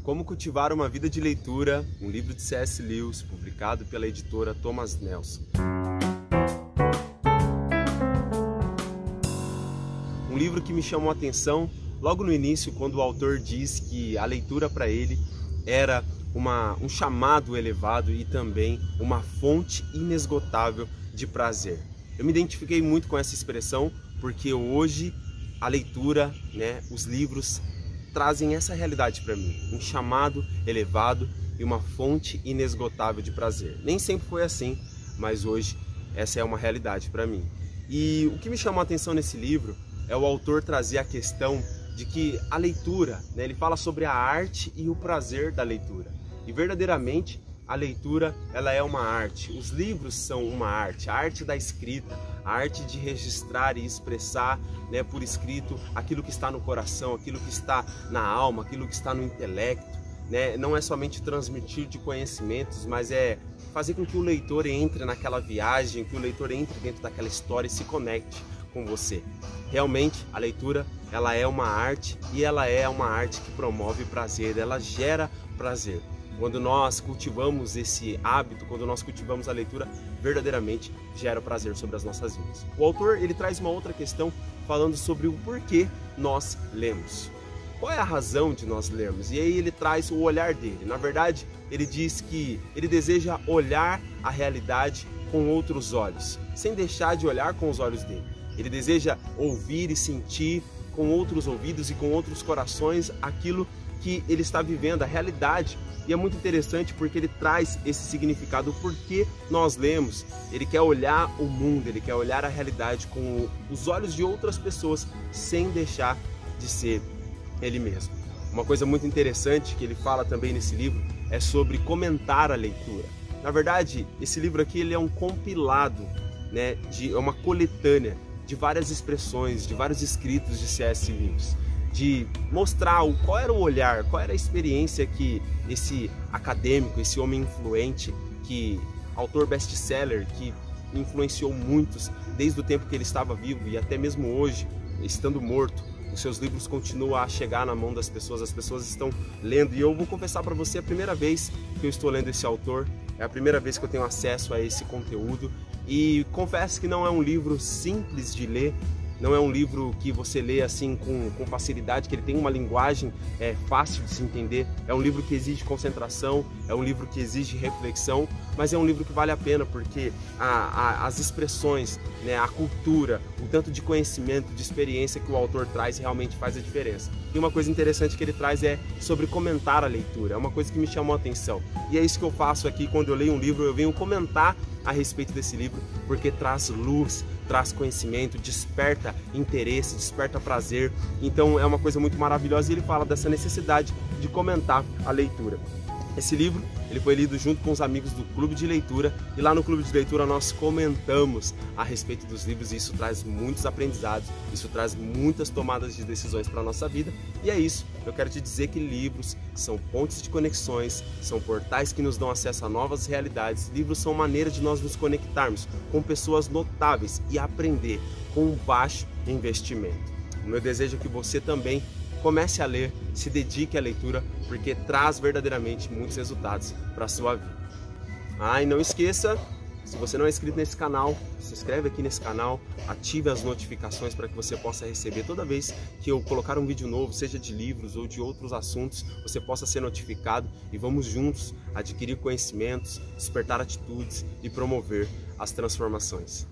Como Cultivar uma Vida de Leitura, um livro de C.S. Lewis, publicado pela editora Thomas Nelson. Um livro que me chamou a atenção logo no início, quando o autor diz que a leitura para ele era um chamado elevado e também uma fonte inesgotável de prazer. Eu me identifiquei muito com essa expressão porque hoje a leitura, os livros trazem essa realidade para mim, um chamado elevado e uma fonte inesgotável de prazer. Nem sempre foi assim, mas hoje essa é uma realidade para mim. E o que me chamou a atenção nesse livro é o autor trazer a questão de que a leitura, ele fala sobre a arte e o prazer da leitura. E verdadeiramente a leitura, ela é uma arte. Os livros são uma arte, a arte da escrita, a arte de registrar e expressar, por escrito aquilo que está no coração, aquilo que está na alma, aquilo que está no intelecto. Não é somente transmitir de conhecimentos, mas é fazer com que o leitor entre naquela viagem, que o leitor entre dentro daquela história e se conecte com você. Realmente, a leitura, ela é uma arte e ela é uma arte que promove prazer, ela gera prazer. Quando nós cultivamos esse hábito, quando nós cultivamos a leitura, verdadeiramente gera prazer sobre as nossas vidas. O autor, ele traz uma outra questão falando sobre o porquê nós lemos. Qual é a razão de nós lermos? E aí ele traz o olhar dele. Na verdade, ele diz que ele deseja olhar a realidade com outros olhos, sem deixar de olhar com os olhos dele. Ele deseja ouvir e sentir com outros ouvidos e com outros corações aquilo que ele está vivendo, a realidade. E é muito interessante porque ele traz esse significado, o porquê nós lemos. Ele quer olhar o mundo, ele quer olhar a realidade com os olhos de outras pessoas, sem deixar de ser ele mesmo. Uma coisa muito interessante que ele fala também nesse livro é sobre comentar a leitura. Na verdade, esse livro aqui ele é um compilado, é uma coletânea de várias expressões, de vários escritos de C.S. Lewis, de mostrar qual era o olhar, qual era a experiência que esse acadêmico, esse homem influente, que autor best-seller, que influenciou muitos desde o tempo que ele estava vivo e até mesmo hoje, estando morto, os seus livros continuam a chegar na mão das pessoas, as pessoas estão lendo. E eu vou confessar para você, é a primeira vez que eu estou lendo esse autor, é a primeira vez que eu tenho acesso a esse conteúdo e confesso que não é um livro simples de ler. Não é um livro que você lê assim com facilidade, que ele tem uma linguagem fácil de se entender. É um livro que exige concentração, é um livro que exige reflexão, mas é um livro que vale a pena porque as expressões, a cultura, o tanto de conhecimento, de experiência que o autor traz realmente faz a diferença. E uma coisa interessante que ele traz é sobre comentar a leitura, é uma coisa que me chamou a atenção. E é isso que eu faço aqui quando eu leio um livro, eu venho comentar a respeito desse livro, porque traz luz, traz conhecimento, desperta interesse, desperta prazer. Então é uma coisa muito maravilhosa e ele fala dessa necessidade de comentar a leitura. Esse livro ele foi lido junto com os amigos do Clube de Leitura e lá no Clube de Leitura nós comentamos a respeito dos livros e isso traz muitos aprendizados, isso traz muitas tomadas de decisões para a nossa vida e é isso. Eu quero te dizer que livros são pontes de conexões, são portais que nos dão acesso a novas realidades. Livros são maneiras de nós nos conectarmos com pessoas notáveis e aprender com um baixo investimento. O meu desejo é que você também comece a ler, se dedique à leitura, porque traz verdadeiramente muitos resultados para a sua vida. E não esqueça, se você não é inscrito nesse canal, se inscreve aqui nesse canal, ative as notificações para que você possa receber toda vez que eu colocar um vídeo novo, seja de livros ou de outros assuntos, você possa ser notificado e vamos juntos adquirir conhecimentos, despertar atitudes e promover as transformações.